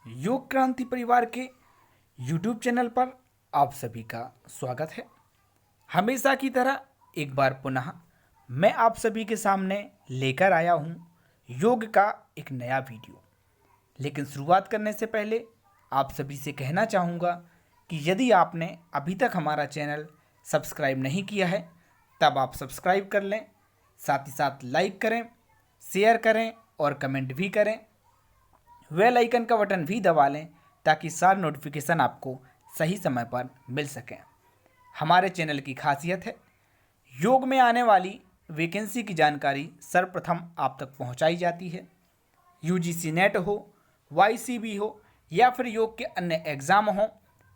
योग क्रांति परिवार के YouTube चैनल पर आप सभी का स्वागत है। हमेशा की तरह एक बार पुनः मैं आप सभी के सामने लेकर आया हूँ योग का एक नया वीडियो। लेकिन शुरुआत करने से पहले आप सभी से कहना चाहूँगा कि यदि आपने अभी तक हमारा चैनल सब्सक्राइब नहीं किया है तब आप सब्सक्राइब कर लें, साथ ही साथ लाइक करें, शेयर करें और कमेंट भी करें। बेल आइकन का बटन भी दबा लें ताकि सारे नोटिफिकेशन आपको सही समय पर मिल सकें। हमारे चैनल की खासियत है योग में आने वाली वैकेंसी की जानकारी सर्वप्रथम आप तक पहुंचाई जाती है। यूजीसी नेट हो, वाईसीबी हो या फिर योग के अन्य एग्ज़ाम हों,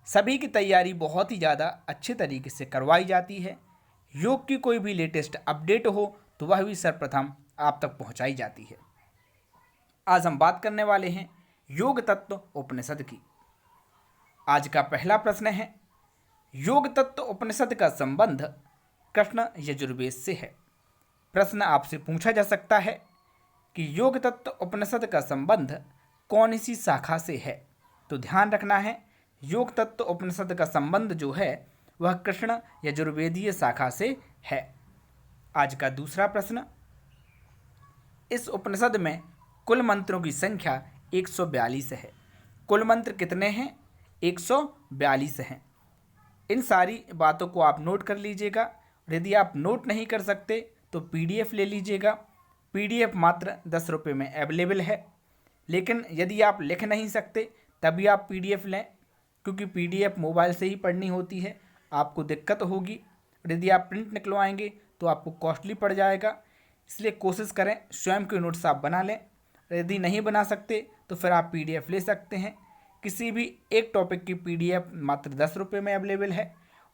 सभी की तैयारी बहुत ही ज़्यादा अच्छे तरीके से करवाई जाती है। योग की कोई भी लेटेस्ट अपडेट हो तो वह भी सर्वप्रथम आप तक पहुंचाई जाती है। आज हम बात करने वाले हैं योग तत्व उपनिषद की। आज का पहला प्रश्न है, योग तत्व उपनिषद का संबंध कृष्ण यजुर्वेद से है। प्रश्न आपसे पूछा जा सकता है कि योग तत्व उपनिषद का संबंध कौन सी शाखा से है। तो ध्यान रखना है, योग तत्व उपनिषद का संबंध जो है वह कृष्ण यजुर्वेदीय शाखा से है। आज का दूसरा प्रश्न, इस उपनिषद में कुल मंत्रों की संख्या 142 है। कुल मंत्र कितने हैं? 142 हैं। इन सारी बातों को आप नोट कर लीजिएगा और यदि आप नोट नहीं कर सकते तो पीडीएफ ले लीजिएगा। पीडीएफ मात्र 10 रुपये में अवेलेबल है। लेकिन यदि आप लिख नहीं सकते तभी आप पीडीएफ लें, क्योंकि पीडीएफ मोबाइल से ही पढ़नी होती है, आपको दिक्कत होगी। और यदि आप प्रिंट निकलवाएंगे तो आपको कॉस्टली पड़ जाएगा। इसलिए कोशिश करें स्वयं के नोट्स आप बना लें। यदि नहीं बना सकते तो फिर आप पीडीएफ ले सकते हैं। किसी भी एक टॉपिक की पीडीएफ मात्र 10 रुपये में अवेलेबल है।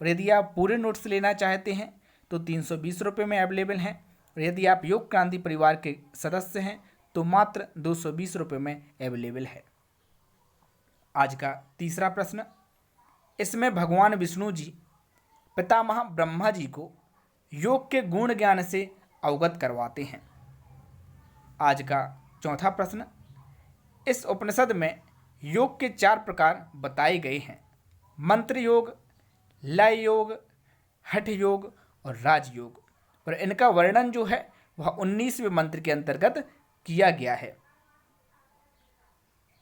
और यदि आप पूरे नोट्स लेना चाहते हैं तो 320 रुपये में अवेलेबल हैं। और यदि आप योग क्रांति परिवार के सदस्य हैं तो मात्र 220 रुपये में अवेलेबल है। आज का तीसरा प्रश्न, इसमें भगवान विष्णु जी पितामह ब्रह्मा जी को योग के गुण ज्ञान से अवगत करवाते हैं। आज का चौथा प्रश्न, इस उपनिषद में योग के 4 प्रकार बताए गए हैं। मंत्र योग, लय योग, हठ योग और राजयोग। और इनका वर्णन जो है वह 19वें मंत्र के अंतर्गत किया गया है।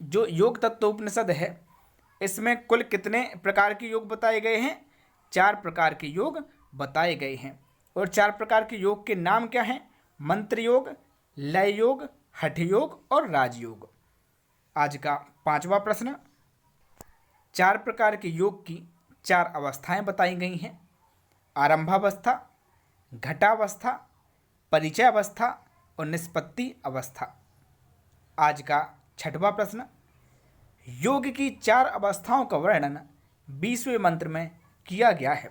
जो योग तत्व उपनिषद है इसमें कुल कितने प्रकार के योग बताए गए हैं? 4 प्रकार के योग बताए गए हैं। और 4 प्रकार के योग के नाम क्या हैं? मंत्र योग, लय योग, हठ योग और राजयोग। आज का 5वां प्रश्न, 4 प्रकार के योग की 4 अवस्थाएं बताई गई हैं। आरंभावस्था, घटावस्था, परिचय अवस्था और निष्पत्ति अवस्था। आज का 6वां प्रश्न, योग की 4 अवस्थाओं का वर्णन 20वें मंत्र में किया गया है।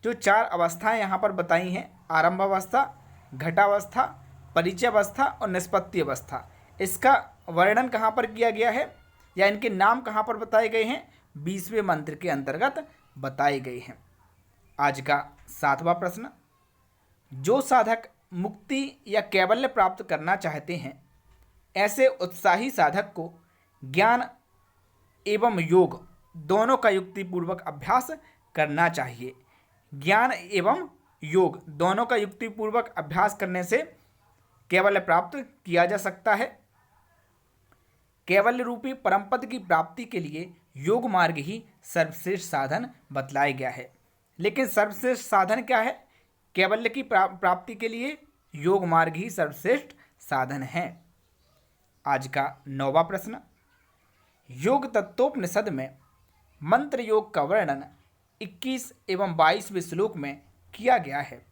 जो 4 अवस्थाएं यहाँ पर बताई हैं, आरंभावस्था, घटावस्था, परिचय अवस्था और निष्पत्ति अवस्था, इसका वर्णन कहाँ पर किया गया है या इनके नाम कहाँ पर बताए गए हैं? 20वें मंत्र के अंतर्गत बताए गए हैं। आज का 7वां प्रश्न, जो साधक मुक्ति या कैवल्य प्राप्त करना चाहते हैं ऐसे उत्साही साधक को ज्ञान एवं योग दोनों का युक्तिपूर्वक अभ्यास करना चाहिए। ज्ञान एवं योग दोनों का युक्तिपूर्वक अभ्यास करने से कैवल्य प्राप्त किया जा सकता है। कैवल्य रूपी परमपद की प्राप्ति के लिए योग मार्ग ही सर्वश्रेष्ठ साधन बतलाया गया है। लेकिन सर्वश्रेष्ठ साधन क्या है? कैवल्य की प्राप्ति के लिए योग मार्ग ही सर्वश्रेष्ठ साधन है। आज का 9वां प्रश्न, योग तत्वोपनिषद में मंत्र योग का वर्णन 21 एवं 22वें श्लोक में किया गया है।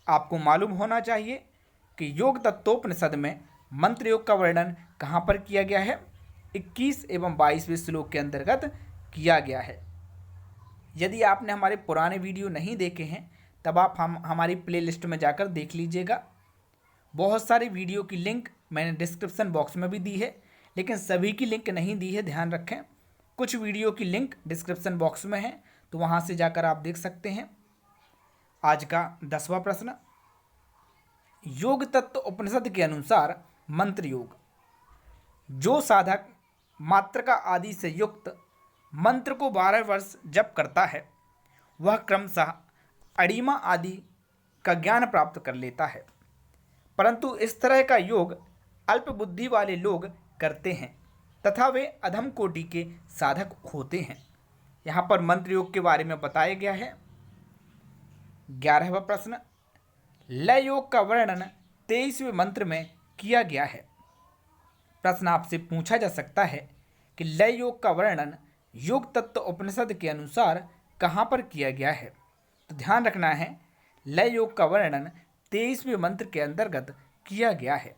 आपको मालूम होना चाहिए कि योग तत्वोपनिषद में मंत्र योग का वर्णन कहाँ पर किया गया है? 21 एवं 22वें श्लोक के अंतर्गत किया गया है। यदि आपने हमारे पुराने वीडियो नहीं देखे हैं तब आप हमारी प्लेलिस्ट में जाकर देख लीजिएगा। बहुत सारे वीडियो की लिंक मैंने डिस्क्रिप्शन बॉक्स में भी दी है, लेकिन सभी की लिंक नहीं दी है, ध्यान रखें। कुछ वीडियो की लिंक डिस्क्रिप्शन बॉक्स में है तो वहाँ से जाकर आप देख सकते हैं। आज का 10वां प्रश्न, योग तत्व उपनिषद के अनुसार मंत्र योग, जो साधक मात्रका आदि से युक्त मंत्र को 12 वर्ष जप करता है वह क्रमशः अणिमा आदि का ज्ञान प्राप्त कर लेता है। परंतु इस तरह का योग अल्प बुद्धि वाले लोग करते हैं तथा वे अधम कोटि के साधक होते हैं। यहाँ पर मंत्र योग के बारे में बताया गया है। 11वां प्रश्न, लय योग का वर्णन 23वें मंत्र में किया गया है। प्रश्न आपसे पूछा जा सकता है कि लय योग का वर्णन योग तत्व उपनिषद के अनुसार कहाँ पर किया गया है। तो ध्यान रखना है, लय योग का वर्णन 23वें मंत्र के अंतर्गत किया गया है।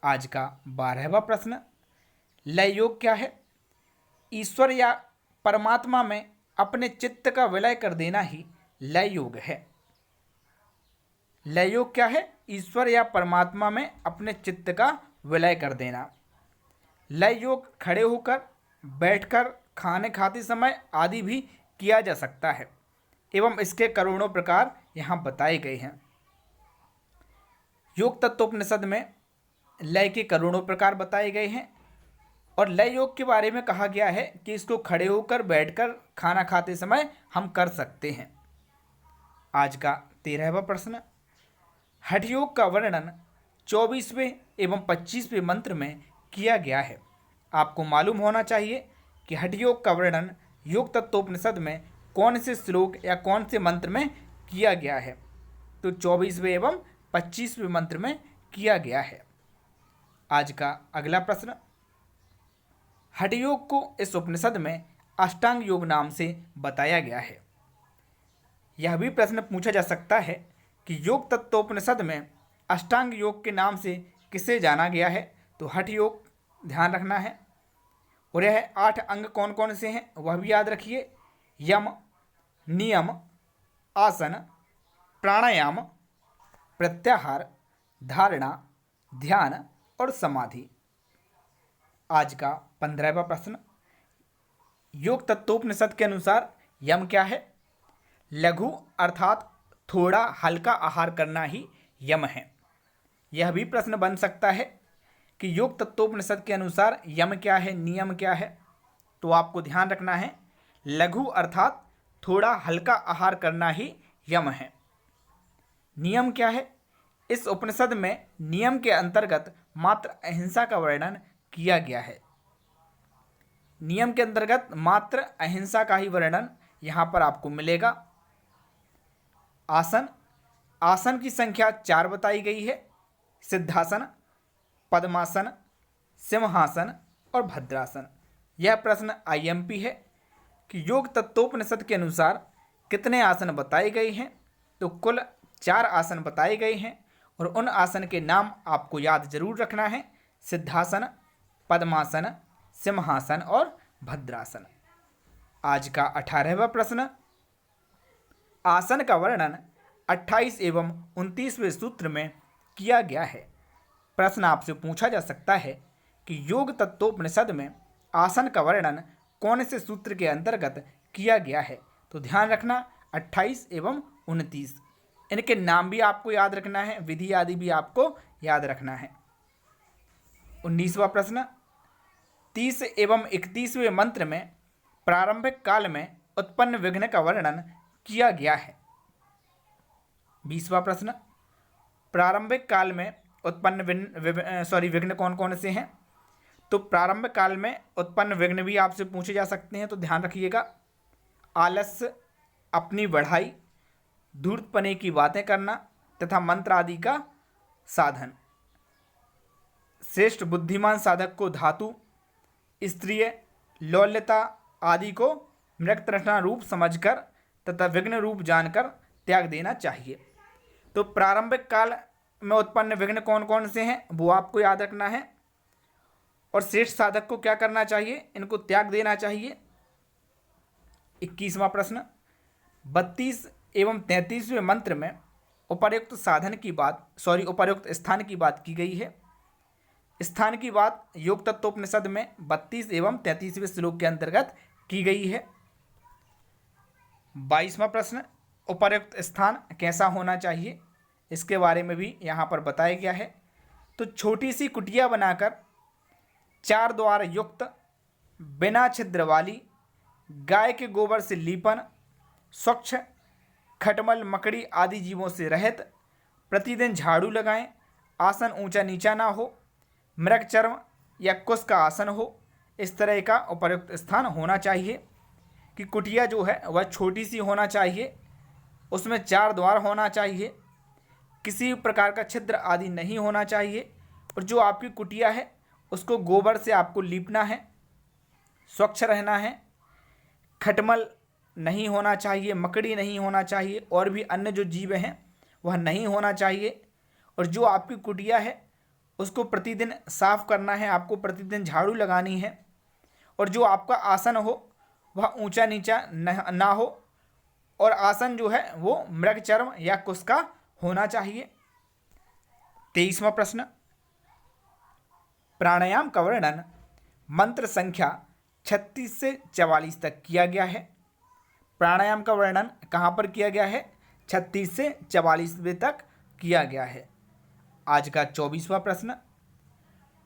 आज का 12वां प्रश्न, लय योग क्या है? ईश्वर या परमात्मा में अपने चित्त का विलय कर देना ही लय योग है। लय योग क्या है? ईश्वर या परमात्मा में अपने चित्त का विलय कर देना। लय योग खड़े होकर, बैठकर, खाने खाते समय आदि भी किया जा सकता है एवं इसके करोड़ों प्रकार यहाँ बताए गए हैं। योग तत्वोपनिषद में लय के करोड़ों प्रकार बताए गए हैं और लय योग के बारे में कहा गया है कि इसको खड़े होकर, बैठकर, खाना खाते समय हम कर सकते हैं। आज का 13वां प्रश्न, हठ योग का वर्णन 24वें एवं 25वें मंत्र में किया गया है। आपको मालूम होना चाहिए कि हठ योग का वर्णन योग तत्वोपनिषद में कौन से श्लोक या कौन से मंत्र में किया गया है। तो 24वें एवं 25वें मंत्र में किया गया है। आज का अगला प्रश्न, हठ योग को इस उपनिषद में अष्टांग योग नाम से बताया गया है। यह भी प्रश्न पूछा जा सकता है कि योग तत्वोपनिषद में अष्टांग योग के नाम से किसे जाना गया है। तो हठ योग ध्यान रखना है और यह 8 अंग कौन कौन से हैं वह भी याद रखिए। यम, नियम, आसन, प्राणायाम, प्रत्याहार, धारणा, ध्यान और समाधि। आज का 15वां प्रश्न, योग तत्वोपनिषद के अनुसार यम क्या है? लघु अर्थात थोड़ा हल्का आहार करना ही यम है। यह भी प्रश्न बन सकता है कि योग तत्वोपनिषद के अनुसार यम क्या है, नियम क्या है। तो आपको ध्यान रखना है, लघु अर्थात थोड़ा हल्का आहार करना ही यम है। नियम क्या है? इस उपनिषद में नियम के अंतर्गत मात्र अहिंसा का वर्णन किया गया है। नियम के अंतर्गत मात्र अहिंसा का ही वर्णन यहाँ पर आपको मिलेगा। आसन, आसन की संख्या 4 बताई गई है। सिद्धासन, पद्मासन, सिंहासन और भद्रासन। यह प्रश्न आईएमपी है कि योग तत्वोपनिषद के अनुसार कितने आसन बताए गए हैं। तो कुल 4 आसन बताए गए हैं और उन आसन के नाम आपको याद जरूर रखना है। सिद्धासन, पद्मासन, सिंहासन और भद्रासन। आज का 18वां प्रश्न, आसन का वर्णन 28 एवं 29वें सूत्र में किया गया है। प्रश्न आपसे पूछा जा सकता है कि योग तत्वोपनिषद में आसन का वर्णन कौन से सूत्र के अंतर्गत किया गया है। तो ध्यान रखना 28 एवं 29, इनके नाम भी आपको याद रखना है, विधि आदि भी आपको याद रखना है। 19वां प्रश्न, 30 एवं 31वें मंत्र में प्रारंभिक काल में उत्पन्न विघ्न का वर्णन किया गया है। 20वां प्रश्न, प्रारंभिक काल में उत्पन्न विघ्न कौन कौन से हैं। तो प्रारंभिक काल में उत्पन्न विघ्न भी आपसे पूछे जा सकते हैं, तो ध्यान रखिएगा। आलस्य, अपनी बढ़ाई, धूर्तपने की बातें करना तथा मंत्र आदि का साधन। श्रेष्ठ बुद्धिमान साधक को धातु, स्त्रीय, लौल्यता आदि को मृग तृष्णा रूप समझकर तथा विघ्न रूप जानकर त्याग देना चाहिए। तो प्रारंभिक काल में उत्पन्न विघ्न कौन कौन से हैं वो आपको याद रखना है और श्रेष्ठ साधक को क्या करना चाहिए, इनको त्याग देना चाहिए। 21वां प्रश्न, 32 एवं 33वें मंत्र में उपर्युक्त उपर्युक्त स्थान की बात की गई है। स्थान की बात योग तत्वोपनिषद में 32 एवं 33वें श्लोक के अंतर्गत की गई है। 22वां प्रश्न, उपर्युक्त स्थान कैसा होना चाहिए, इसके बारे में भी यहाँ पर बताया गया है। तो छोटी सी कुटिया बनाकर 4 द्वार युक्त बिना छिद्र वाली, गाय के गोबर से लीपन, स्वच्छ, खटमल मकड़ी आदि जीवों से रहित, प्रतिदिन झाड़ू लगाएं, आसन ऊंचा नीचा ना हो, मृग चर्म या कुश का आसन हो, इस तरह का उपयुक्त स्थान होना चाहिए। कि कुटिया जो है वह छोटी सी होना चाहिए, उसमें 4 द्वार होना चाहिए, किसी प्रकार का छिद्र आदि नहीं होना चाहिए, और जो आपकी कुटिया है उसको गोबर से आपको लीपना है, स्वच्छ रहना है, खटमल नहीं होना चाहिए, मकड़ी नहीं होना चाहिए, और भी अन्य जो जीव हैं वह नहीं होना चाहिए। और जो आपकी कुटिया है उसको प्रतिदिन साफ करना है, आपको प्रतिदिन झाड़ू लगानी है। और जो आपका आसन हो वह ऊंचा नीचा ना हो, और आसन जो है वो मृग चर्म या कुश का होना चाहिए। 23वां प्रश्न, प्राणायाम का वर्णन मंत्र संख्या 36 से 44 तक किया गया है। प्राणायाम का वर्णन कहाँ पर किया गया है? 36 से 44वें तक किया गया है। आज का 24वां प्रश्न,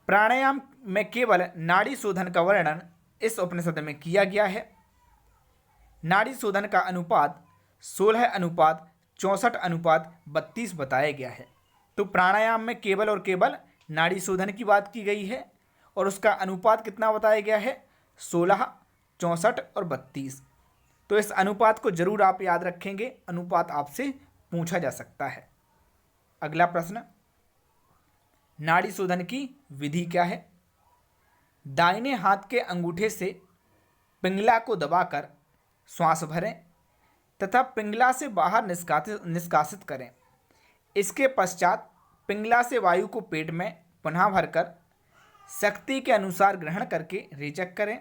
प्राणायाम में केवल नाड़ी शोधन का वर्णन इस उपनिषद में किया गया है। नाड़ी शोधन का अनुपात 16:64:32 बताया गया है। तो प्राणायाम में केवल और केवल नाड़ी शोधन की बात की गई है, और उसका अनुपात कितना बताया गया है? 16, 64 और 32। तो इस अनुपात को जरूर आप याद रखेंगे, अनुपात आपसे पूछा जा सकता है। अगला प्रश्न, नाड़ी शोधन की विधि क्या है? दाहिने हाथ के अंगूठे से पिंगला को दबाकर श्वास भरें तथा पिंगला से बाहर निष्कासित करें। इसके पश्चात पिंगला से वायु को पेट में पुनः भरकर शक्ति के अनुसार ग्रहण करके रेचक करें।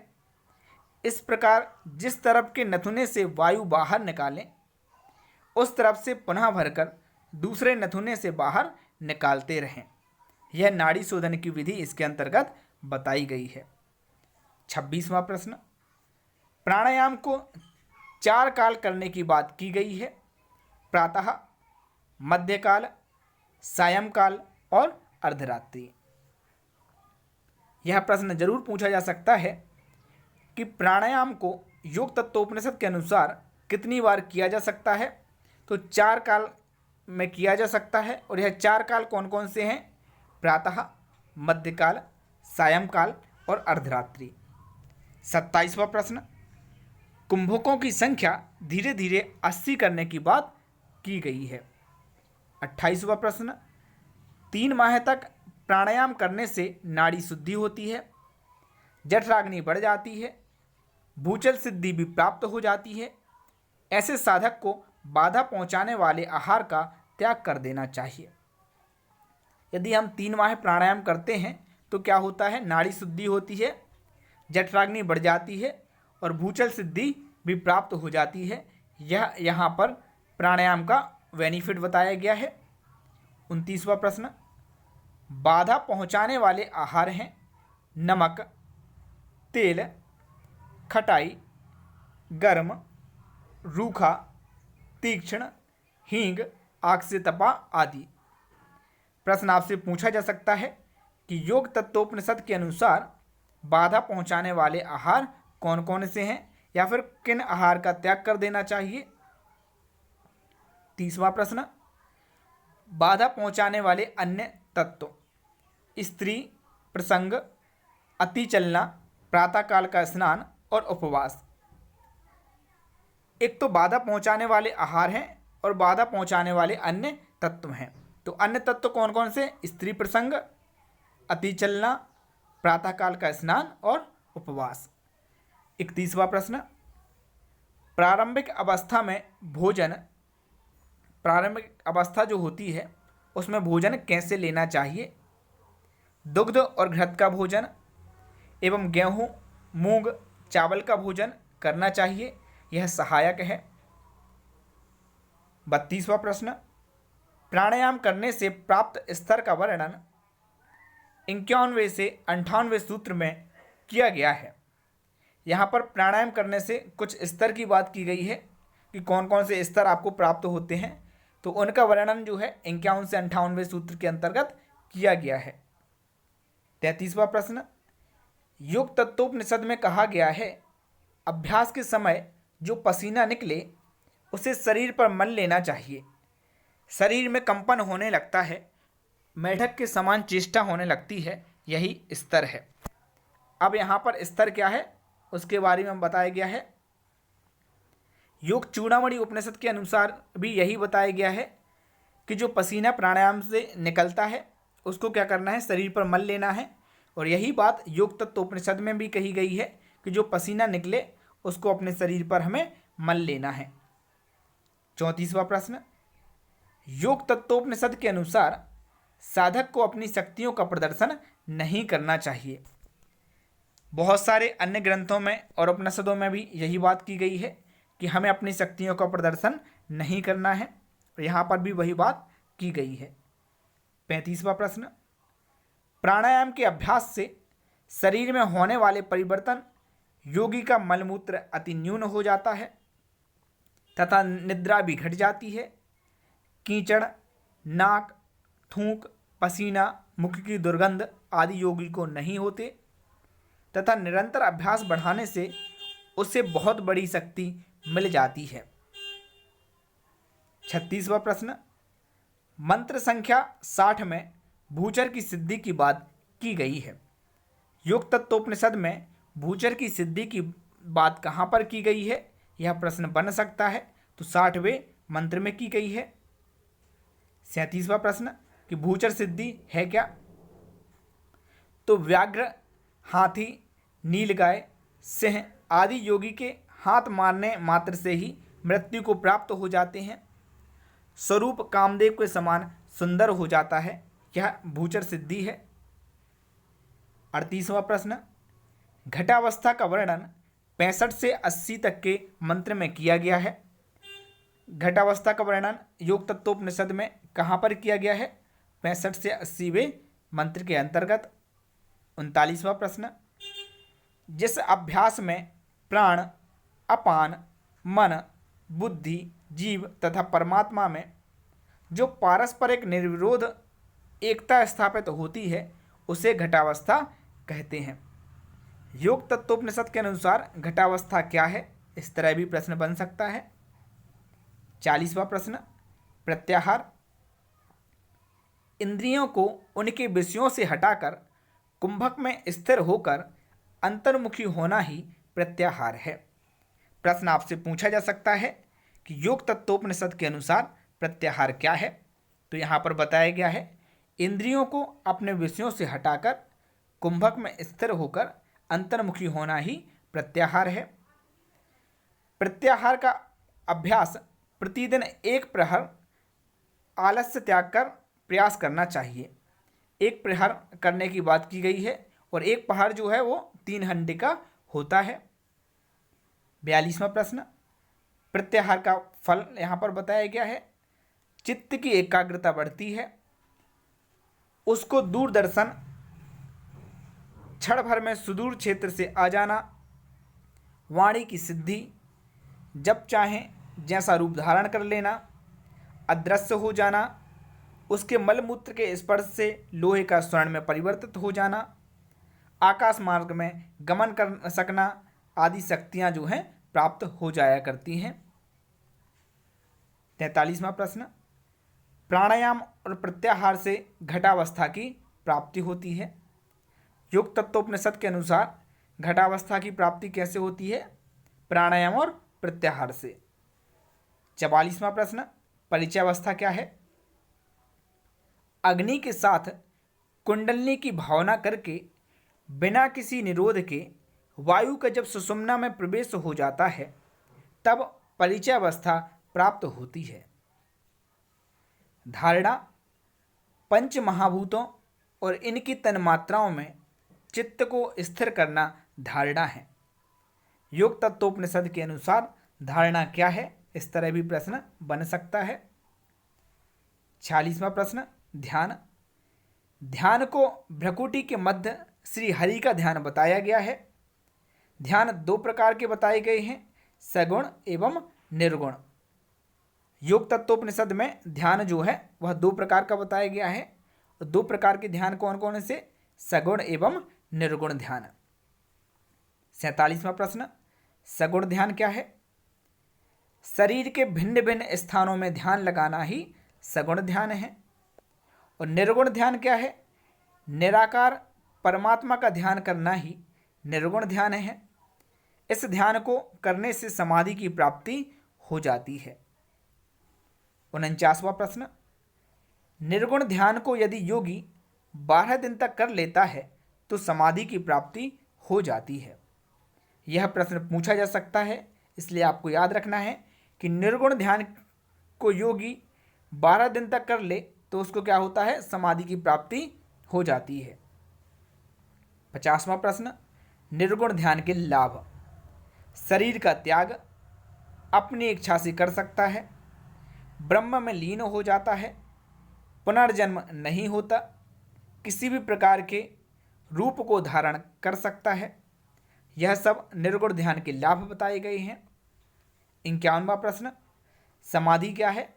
इस प्रकार जिस तरफ के नथुने से वायु बाहर निकालें, उस तरफ से पुनः भरकर दूसरे नथुने से बाहर निकालते रहें। यह नाड़ी शोधन की विधि इसके अंतर्गत बताई गई है। 26वां प्रश्न, प्राणायाम को 4 काल करने की बात की गई है। प्रातः, मध्यकाल, सायंकाल और अर्धरात्रि। यह प्रश्न जरूर पूछा जा सकता है कि प्राणायाम को योग तत्वोपनिषद के अनुसार कितनी बार किया जा सकता है? तो 4 काल में किया जा सकता है। और यह 4 काल कौन कौन से हैं? प्रातः, मध्यकाल, सायंकाल और अर्धरात्रि। 27वां प्रश्न, कुंभकों की संख्या धीरे धीरे 80 करने की बात की गई है। 28वां प्रश्न, 3 माह तक प्राणायाम करने से नाड़ी शुद्धि होती है, जठराग्नि बढ़ जाती है, भूचल सिद्धि भी प्राप्त हो जाती है। ऐसे साधक को बाधा पहुंचाने वाले आहार का त्याग कर देना चाहिए। यदि हम 3 माह प्राणायाम करते हैं तो क्या होता है? नाड़ी शुद्धि होती है, जठराग्नि बढ़ जाती है और भूचल सिद्धि भी प्राप्त हो जाती है। यह यहाँ पर प्राणायाम का बेनिफिट बताया गया है। 29वां प्रश्न, बाधा पहुँचाने वाले आहार हैं नमक, तेल, खटाई, गर्म, रूखा, तीक्ष्ण, हींग, आग से तपा आदि। प्रश्न आपसे पूछा जा सकता है कि योग तत्वोपनिषद के अनुसार बाधा पहुंचाने वाले आहार कौन कौन से हैं, या फिर किन आहार का त्याग कर देना चाहिए। 30वां प्रश्न, बाधा पहुंचाने वाले अन्य तत्व, स्त्री प्रसंग, अति चलना, प्रातःकाल का स्नान और उपवास। एक तो बाधा पहुंचाने वाले आहार हैं और बाधा पहुंचाने वाले अन्य तत्व हैं। तो अन्य तत्व कौन कौन से? स्त्री प्रसंग, अति चलना, प्रातःकाल का स्नान और उपवास। 31वां प्रश्न, प्रारंभिक अवस्था में भोजन, प्रारंभिक अवस्था जो होती है उसमें भोजन कैसे लेना चाहिए? दुग्ध और घृत का भोजन एवं गेहूँ, मूंग, चावल का भोजन करना चाहिए, यह सहायक है। 32वां प्रश्न, प्राणायाम करने से प्राप्त स्तर का वर्णन 51वें से 58वें सूत्र में किया गया है। यहाँ पर प्राणायाम करने से कुछ स्तर की बात की गई है कि कौन कौन से स्तर आपको प्राप्त होते हैं, तो उनका वर्णन जो है 51 से 58वें सूत्र के अंतर्गत किया गया है। 33वां प्रश्न, योग तत्वोपनिषद में कहा गया है, अभ्यास के समय जो पसीना निकले उसे शरीर पर मल लेना चाहिए। शरीर में कंपन होने लगता है, मेढक के समान चेष्टा होने लगती है, यही स्तर है। अब यहाँ पर स्तर क्या है उसके बारे में बताया गया है। योग चूड़ामणि उपनिषद के अनुसार भी यही बताया गया है कि जो पसीना प्राणायाम से निकलता है उसको क्या करना है, शरीर पर मल लेना है। और यही बात योग तत्वोपनिषद में भी कही गई है कि जो पसीना निकले उसको अपने शरीर पर हमें मल लेना है। 34वां प्रश्न, योग तत्वोपनिषद के अनुसार साधक को अपनी शक्तियों का प्रदर्शन नहीं करना चाहिए। बहुत सारे अन्य ग्रंथों में और उपनिषदों में भी यही बात की गई है कि हमें अपनी शक्तियों का प्रदर्शन नहीं करना है, और यहाँ पर भी वही बात की गई है। 35वां प्रश्न, प्राणायाम के अभ्यास से शरीर में होने वाले परिवर्तन, योगी का मलमूत्र अति न्यून हो जाता है तथा निद्रा भी घट जाती है। कीचड़, नाक, थूक, पसीना, मुख की दुर्गंध आदि योगी को नहीं होते तथा निरंतर अभ्यास बढ़ाने से उसे बहुत बड़ी शक्ति मिल जाती है। 36वां प्रश्न, मंत्र संख्या 60 में भूचर की सिद्धि की बात की गई है। योग तत्वोपनिषद में भूचर की सिद्धि की बात कहाँ पर की गई है, यह प्रश्न बन सकता है, तो 60वें मंत्र में की गई है। 37वां प्रश्न कि भूचर सिद्धि है क्या, तो व्याघ्र, हाथी, नीलगाय, सिंह आदि योगी के हाथ मारने मात्र से ही मृत्यु को प्राप्त हो जाते हैं। स्वरूप कामदेव के समान सुंदर हो जाता है, यह भूचर सिद्धि है। 38वां प्रश्न, घटावस्था का वर्णन 65 से 80 तक के मंत्र में किया गया है। घटावस्था का वर्णन योग तत्वोपनिषद में कहाँ पर किया गया है, 65 से 80वें मंत्र के अंतर्गत। 39वां प्रश्न, जिस अभ्यास में प्राण, अपान, मन, बुद्धि, जीव तथा परमात्मा में जो पारस्परिक निर्विरोध एकता स्थापित होती है उसे घटावस्था कहते हैं। योग तत्वोपनिषद के अनुसार घटावस्था क्या है, इस तरह भी प्रश्न बन सकता है। 40वां प्रश्न, प्रत्याहार, इंद्रियों को उनके विषयों से हटाकर कुंभक में स्थिर होकर अंतर्मुखी होना ही प्रत्याहार है। प्रश्न आपसे पूछा जा सकता है कि योग तत्वोपनिषद के अनुसार प्रत्याहार क्या है, तो यहाँ पर बताया गया है, इंद्रियों को अपने विषयों से हटाकर कुंभक में स्थिर होकर अंतर्मुखी होना ही प्रत्याहार है। प्रत्याहार का अभ्यास प्रतिदिन 1 प्रहर आलस्य त्याग कर प्रयास करना चाहिए। 1 प्रहर करने की बात की गई है और 1 प्रहर जो है वो 3 घंटे का होता है। 42वां प्रश्न, प्रत्याहार का फल यहाँ पर बताया गया है, चित्त की एकाग्रता बढ़ती है, उसको दूरदर्शन, क्षण भर में सुदूर क्षेत्र से आ जाना, वाणी की सिद्धि, जब चाहें जैसा रूप धारण कर लेना, अदृश्य हो जाना, उसके मलमूत्र के स्पर्श से लोहे का स्वर्ण में परिवर्तित हो जाना, आकाश मार्ग में गमन कर सकना आदि शक्तियां जो हैं प्राप्त हो जाया करती हैं। 43वां प्रश्न, प्राणायाम और प्रत्याहार से घटावस्था की प्राप्ति होती है। योग तत्वोपनिषद के अनुसार घटावस्था की प्राप्ति कैसे होती है, प्राणायाम और प्रत्याहार से। 44वां प्रश्न, परिचयावस्था क्या है, अग्नि के साथ कुंडलनी की भावना करके बिना किसी निरोध के वायु का जब सुषुम्ना में प्रवेश हो जाता है तब परिचयावस्था प्राप्त होती है। धारणा, पंच महाभूतों और इनकी तन्मात्राओं में चित्त को स्थिर करना धारणा है। योग तत्वोपनिषद के अनुसार धारणा क्या है, इस तरह भी प्रश्न बन सकता है। 46वां प्रश्न, ध्यान, ध्यान को भ्रकुटी के मध्य श्री हरि का ध्यान बताया गया है। ध्यान 2 प्रकार के बताए गए हैं, सगुण एवं निर्गुण। योग तत्वोपनिषद में ध्यान जो है वह 2 प्रकार का बताया गया है। 2 प्रकार के ध्यान कौन कौन से, सगुण एवं निर्गुण ध्यान। 47वां प्रश्न, सगुण ध्यान क्या है? शरीर के भिन्न भिन्न स्थानों में ध्यान लगाना ही सगुण ध्यान है। और निर्गुण ध्यान क्या है? निराकार परमात्मा का ध्यान करना ही निर्गुण ध्यान है। इस ध्यान को करने से समाधि की प्राप्ति हो जाती है। 49वां प्रश्न, निर्गुण ध्यान को यदि योगी 12 दिन तक कर लेता है तो समाधि की प्राप्ति हो जाती है। यह प्रश्न पूछा जा सकता है, इसलिए आपको याद रखना है कि निर्गुण ध्यान को योगी 12 दिन तक कर ले तो उसको क्या होता है? समाधि की प्राप्ति हो जाती है। 50वां प्रश्न, निर्गुण ध्यान के लाभ। शरीर का त्याग अपनी इच्छा से कर सकता है, ब्रह्म में लीन हो जाता है, पुनर्जन्म नहीं होता, किसी भी प्रकार के रूप को धारण कर सकता है। यह सब निर्गुण ध्यान के लाभ बताए गए हैं। 51वां प्रश्न, समाधि क्या है?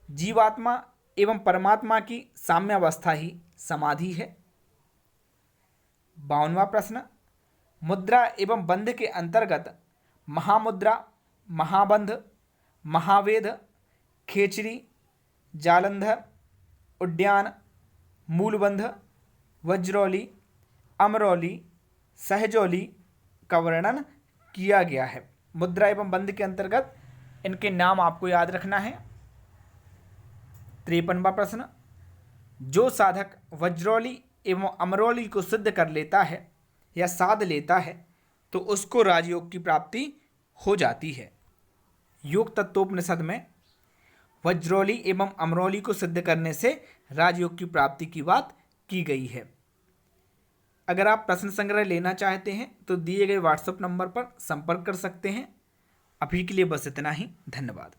जीवात्मा एवं परमात्मा की साम्यावस्था ही समाधि है। 52वां प्रश्न, मुद्रा एवं बंध के अंतर्गत महामुद्रा, महाबंध, महावेद, खेचरी, जालंधर, उड्डयन, मूलबंध, वज्रौली, अमरौली, सहजौली का वर्णन किया गया है। मुद्रा एवं बंध के अंतर्गत इनके नाम आपको याद रखना है। 53वां प्रश्न, जो साधक वज्रौली एवं अमरौली को सिद्ध कर लेता है या साध लेता है तो उसको राजयोग की प्राप्ति हो जाती है। योग तत्वोपनिषद में वज्रौली एवं अमरौली को सिद्ध करने से राजयोग की प्राप्ति की बात की गई है। अगर आप प्रश्न संग्रह लेना चाहते हैं तो दिए गए व्हाट्सएप नंबर पर संपर्क कर सकते हैं। अभी के लिए बस इतना ही। धन्यवाद।